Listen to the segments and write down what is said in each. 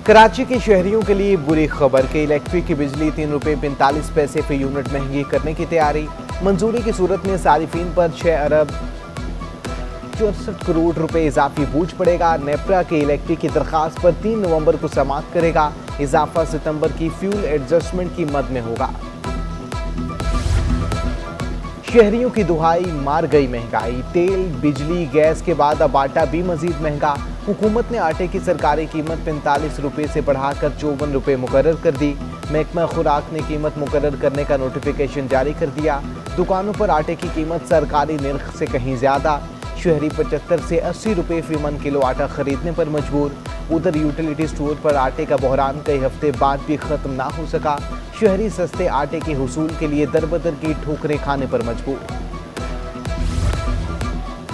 कराची के शहरियों के लिए बुरी खबर कि इलेक्ट्रिक की बिजली 3 रुपये 45 पैसे फी यूनिट महंगी करने की तैयारी। मंजूरी की सूरत में सारिफीन पर 6 अरब 64 करोड़ रुपए इजाफी बोझ पड़ेगा। नेपरा के इलेक्ट्रिक की दरखास्त पर 3 नवंबर को समाअत करेगा। इजाफा सितंबर की फ्यूल एडजस्टमेंट की मद में होगा। शहरियों की दुहाई मार गई महंगाई। तेल, बिजली, गैस के बाद अब आटा भी मजीद महंगा। हुकूमत ने आटे की सरकारी कीमत 45 रुपये से बढ़ाकर 54 रुपये मुकर्रर कर दी। महकमा खुराक ने कीमत मुकर्रर करने का नोटिफिकेशन जारी कर दिया। दुकानों पर आटे की कीमत सरकारी निर्ख से कहीं ज्यादा। शहरी 75 से 80 रुपये फी मन किलो आटा खरीदने पर मजबूर। उधर यूटिलिटी स्टोर पर आटे का बहरान कई हफ्ते बाद भी खत्म ना हो सका। शहरी सस्ते आटे के हुसूल के लिए दरबदर की ठोकरें खाने पर मजबूर।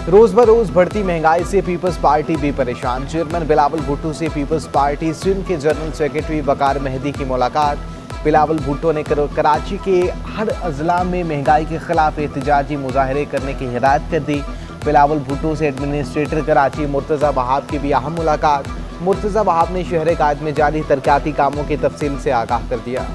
रोज बरोज बढ़ती महंगाई से पीपल्स पार्टी भी परेशान। चेयरमैन बिलावल भुट्टो से पीपल्स पार्टी सिंध के जनरल सेक्रेटरी वकार मेहदी की मुलाकात। बिलावल भुट्टो ने कराची के हर अजला में महंगाई के खिलाफ एहतजाजी मुजाहरे करने की हिदायत कर दी। बिलावल भुट्टो से एडमिनिस्ट्रेटर कराची मुर्तज़ा वहाब की भी अहम मुलाकात। मुर्तज़ा वहाब ने शहर कायद में जारी तरक्याती कामों की तफसील से आगाह कर दिया।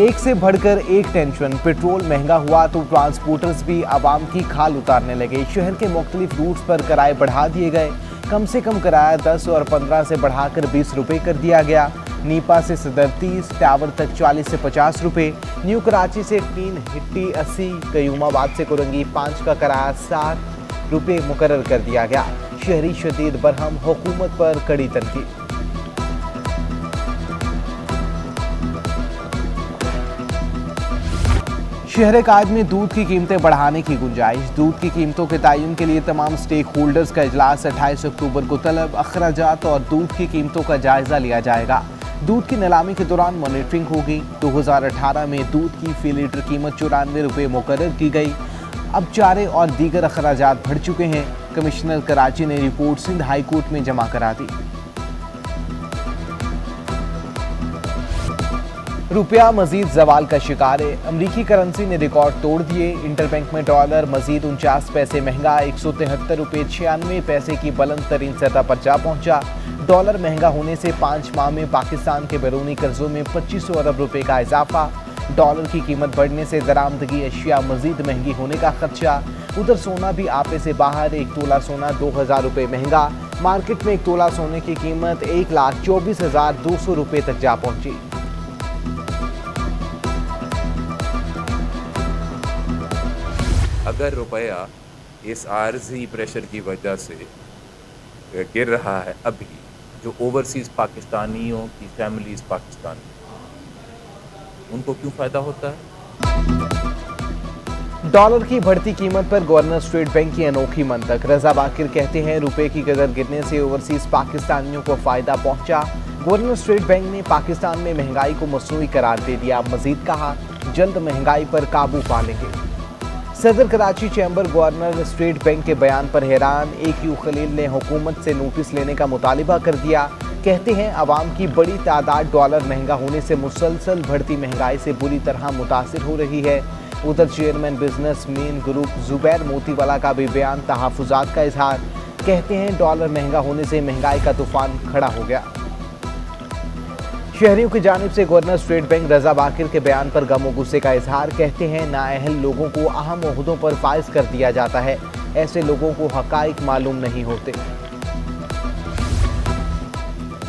एक से बढ़कर एक टेंशन। पेट्रोल महंगा हुआ तो ट्रांसपोर्टर्स भी आवाम की खाल उतारने लगे। शहर के मुख्तलिफ रूट्स पर किराए बढ़ा दिए गए। कम से कम किराया 10 और 15 से बढ़ाकर 20 रुपये कर दिया गया। नीपा से सदर 30, टावर तक 40 से 50 रुपये। न्यू कराची से 3 हिट्टी 80, कयूमाबाद से कुरंगी 5 का किराया 60 रुपये मुकर्रर कर दिया गया। शहरी शदीद बरहम, हुकूमत पर कड़ी तनकीद। शहर कायद में दूध की कीमतें बढ़ाने की गुंजाइश। दूध की कीमतों के तयन के लिए तमाम स्टेक होल्डर्स का इजलास 28 अक्टूबर को तलब। अखराजात और दूध की कीमतों का जायजा लिया जाएगा। दूध की नीलामी के दौरान मॉनिटरिंग होगी। 2018 में दूध की फी लीटर कीमत 94 रुपये मुकर्रर की गई। अब चारे और दीगर अखराजात बढ़ चुके हैं। कमिश्नर कराची ने रिपोर्ट सिंध हाई कोर्ट में जमा करा दी। रुपया मजीद जवाल का शिकार है। अमरीकी करेंसी ने रिकॉर्ड तोड़ दिए। इंटरबैंक में डॉलर मजीद 49 पैसे महंगा 173 रुपये 96 पैसे की बुलंद तरीन सतह पर जा पहुंचा। डॉलर महंगा होने से 5 माह में पाकिस्तान के बैरूनी कर्जों में 2500 अरब रुपए का इजाफा। डॉलर की कीमत बढ़ने से दरामदगी अशिया मजीद महंगी होने का खदशा। उधर सोना भी आपे से बाहर। 1 तोला सोना 2000 रुपये महंगा। मार्केट में 1 तोला सोने की कीमत 1,24,200 रुपये तक जा पहुंची। अगर रुपया इस आर्जी प्रेशर की वजह से गिर रहा है, अभी जो ओवरसीज़ पाकिस्तानियों की फैमिलीज़ पाकिस्तान, उनको क्यों फ़ायदा होता है? डॉलर की बढ़ती कीमत पर गवर्नर स्टेट बैंक की अनोखी मंतक। रजा बाकिर कहते हैं रुपए की कदर गिरने से ओवरसीज़ पाकिस्तानियों को फ़ायदा पहुंचा। गवर्नर स्टेट बैंक ने पाकिस्तान में महंगाई को मसनूई करार दे दिया। मजीद कहा जल्द महंगाई पर काबू पा लेंगे। सदर Karachi chamber governor state bank के बयान पर हैरान। AQ खलील ने हुकूमत से नोटिस लेने का मुतालिबा कर दिया। कहते हैं आवाम की बड़ी तादाद डॉलर महंगा होने से मुसलसल बढ़ती महंगाई से बुरी तरह मुतासिर हो रही है। उधर chairman business main group Zubair Motiwala का भी बयान तहफ़्फ़ुज़ात का इजहार। कहते हैं डॉलर महंगा होने से महंगाई का तूफान खड़ा हो गया। शहरियों की जानिब से गवर्नर स्टेट बैंक रजा बाकिर के बयान पर गम और गुस्से का इजहार। कहते हैं नाअहल लोगों को अहम ओहदों पर फाइज कर दिया जाता है। ऐसे लोगों को हकाइक मालूम नहीं होते।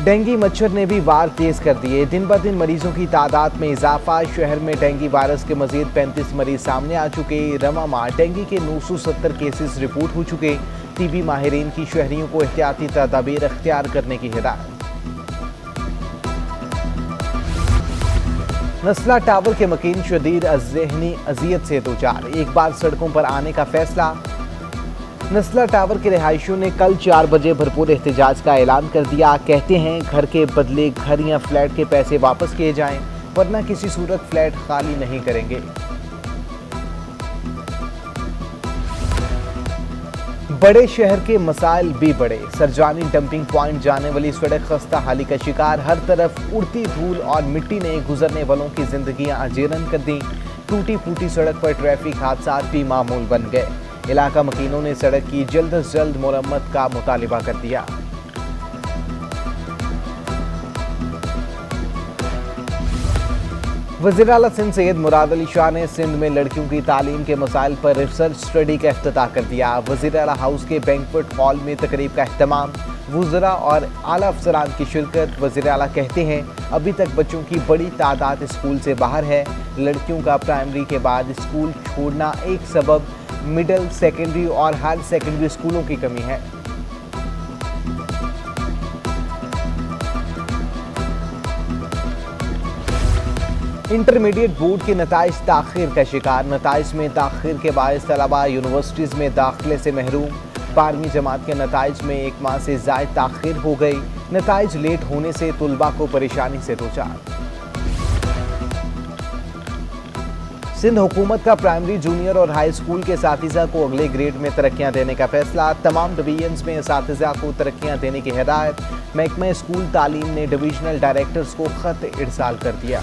डेंगू मच्छर ने भी वार तेज कर दिए। दिन ब दिन मरीजों की तादाद में इजाफा। शहर में डेंगू वायरस के मजीद 35 मरीज सामने आ चुके। रवा माह डेंगू के 970 केसेस रिपोर्ट हो चुके। TB माहिरीन की शहरियों को एहतियाती तदाबीर अख्तियार करने की हिदायत। नस्ला टावर के मकीन शदीद ज़हनी अजियत से दो चार। एक बार सड़कों पर आने का फैसला। नस्ला टावर के रिहायशियों ने कल 4 बजे भरपूर एहतजाज का ऐलान कर दिया। कहते हैं घर के बदले घर या फ्लैट के पैसे वापस किए जाएं, वरना किसी सूरत फ्लैट खाली नहीं करेंगे। बड़े शहर के मसाइल भी बड़े। सरजानी डंपिंग पॉइंट जाने वाली सड़क खस्ता हाली का शिकार। हर तरफ उड़ती धूल और मिट्टी ने गुजरने वालों की जिंदगियां अजीरन कर दी। टूटी फूटी सड़क पर ट्रैफिक हादसा भी मामूल बन गए। इलाका मकीनों ने सड़क की जल्द से जल्द मुरम्मत का मुतालिबा कर दिया। वज़ीर आला सिंध सैयद मुराद अली शाह ने सिंध में लड़कियों की तालीम के मसाइल पर रिसर्च स्टडी का इफ्तिताह कर दिया। वज़ीर आला हाउस के बैंक्वेट हॉल में तकरीब का अहतमाम, वुज़रा और आला अफसरान की शिरकत। वज़ीर आला कहते हैं अभी तक बच्चों की बड़ी तादाद स्कूल से बाहर है। लड़कियों का प्राइमरी के बाद स्कूल छोड़ना एक सबब मिडिल, सेकेंडरी और हायर सेकेंडरी स्कूलों की कमी है। इंटरमीडिएट बोर्ड के नताइज ताख़ीर का शिकार। नताइज में ताख़ीर के बायस तलबा यूनिवर्सिटीज़ में दाखिले से महरूम। 12वीं जमात के नताइज में 1 माह से ज़ायद ताख़ीर हो गई। नताइज लेट होने से तुलबा को परेशानी से दो चार। सिंध हुकूमत का प्राइमरी, जूनियर और हाई स्कूल के असातिज़ा को अगले ग्रेड में तरक्कियाँ देने का फैसला। तमाम डिवीजन्स में असातिज़ा को तरक्कियाँ देने की हिदायत। महकमा स्कूल तालीम ने डिवीजनल डायरेक्टर्स को ख़त इरसाल कर दिया।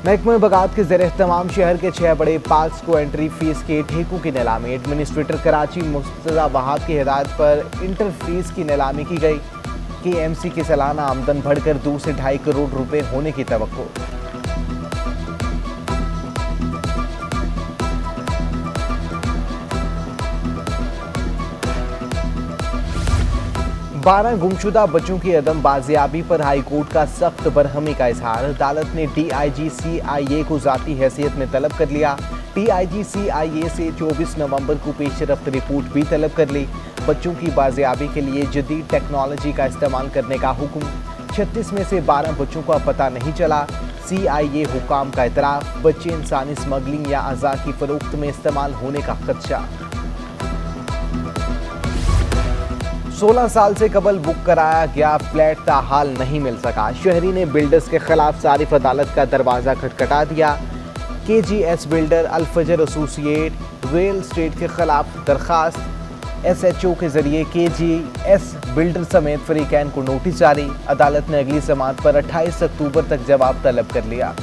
महकमा बगात के ज़रिए तमाम शहर के 6 बड़े पार्क्स को एंट्री फीस के ठेकों की नीलामी। एडमिनिस्ट्रेटर कराची मुस्तफ़ा वहाब की हिदायत पर इंटर फीस की नीलामी की गई। KMC की सालाना आमदन बढ़कर 2 से 2.5 करोड़ रुपए होने की तवक्को। बारह गुमशुदा बच्चों की अदम बाजियाबी पर हाई कोर्ट का सख्त बरहमी का इजहार। अदालत ने DIG CIA को ज़ाती हैसियत में तलब कर लिया। DIG CIA से 24 नवंबर को पेशरफ्त रिपोर्ट भी तलब कर ली। बच्चों की बाजियाबी के लिए जदीद टेक्नोलॉजी का इस्तेमाल करने का हुक्म। 36 में से 12 बच्चों का पता नहीं चला। CIA हुकाम का इतराफ़। बच्चे इंसानी स्मगलिंग या अज़ा की फ़रोख्त में इस्तेमाल होने का खदशा। 16 साल से कबल बुक कराया गया फ्लैट ताहाल नहीं मिल सका। शहरी ने बिल्डर्स के खिलाफ सारिफ अदालत का दरवाज़ा खटखटा दिया। KGS builder Al Fajr associate real estate के खिलाफ दरखास्त। SHO के जरिए KGS बिल्डर समेत फरीकैन को नोटिस जारी। अदालत ने अगली समाअत पर 28 अक्टूबर तक जवाब तलब कर लिया।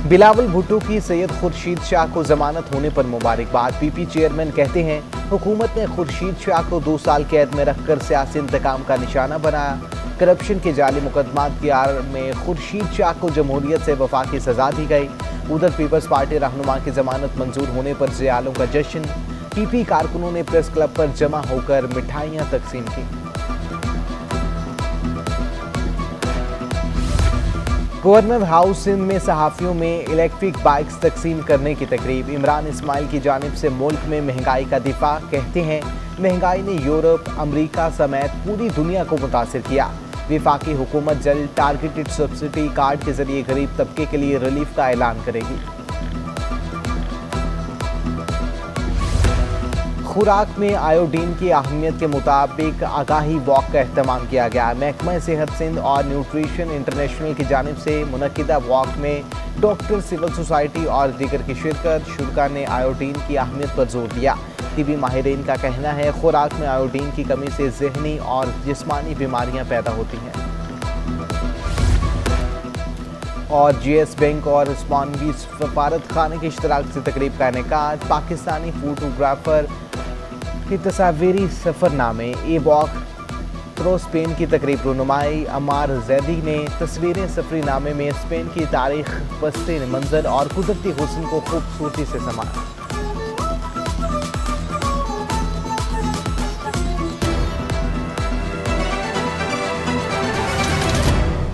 बिलावल भुट्टो की सैयद खुर्शीद शाह को जमानत होने पर मुबारकबाद। PP चेयरमैन कहते हैं हुकूमत ने खुर्शीद शाह को 2 साल कैद में रखकर सियासी इंतकाम का निशाना बनाया। करप्शन के जाली मुकदमात की आड़ में खुर्शीद शाह को जमहूरियत से वफा की सजा दी गई। उधर पीपल्स पार्टी रहनुमा की जमानत मंजूर होने पर जियालों का जश्न। PP कारकुनों ने प्रेस क्लब पर जमा होकर मिठाइयाँ तकसीम की। गवर्नर हाउस सिंध में सहाफ़ियों में इलेक्ट्रिक बाइक्स तकसीम करने की तकरीब। इमरान इस्माइल की जानिब से मुल्क में महंगाई का दिफा। कहते हैं महंगाई ने यूरोप, अमरीका समेत पूरी दुनिया को मुतासिर किया। वफाकी हुकूमत जल्द टारगेटेड सब्सिडी कार्ड के जरिए गरीब तबके के लिए रिलीफ का ऐलान करेगी। खुराक में आयोडीन की अहमियत के मुताबिक आगाही वॉक का एहतमाम किया गया। महकमा सेहत सिंध और न्यूट्रिशन इंटरनेशनल की जानिब से मुनक्किदा वॉक में डॉक्टर, सिविल सोसाइटी और दीगर की शिरकत। शुरका ने आयोडीन की अहमियत पर जोर दिया। तिबी माहिरीन का कहना है खुराक में आयोडीन की कमी से जहनी और जिस्मानी बीमारियां पैदा होती हैं। और GS बैंक और उस्मानवी सफारत खाने के इश्तराक से तकरीब का इनेकाद। पाकिस्तानी फोटोग्राफर की तस्वीरी सफ़रनामे ए वॉक थ्रो स्पेन की तकरीब रुनुमाई। अमार जैदी ने तस्वीरें सफरी नामे में स्पेन की तारीख, पस्ते मंजर और कुदरती हुस्न को खूबसूरती से समाया।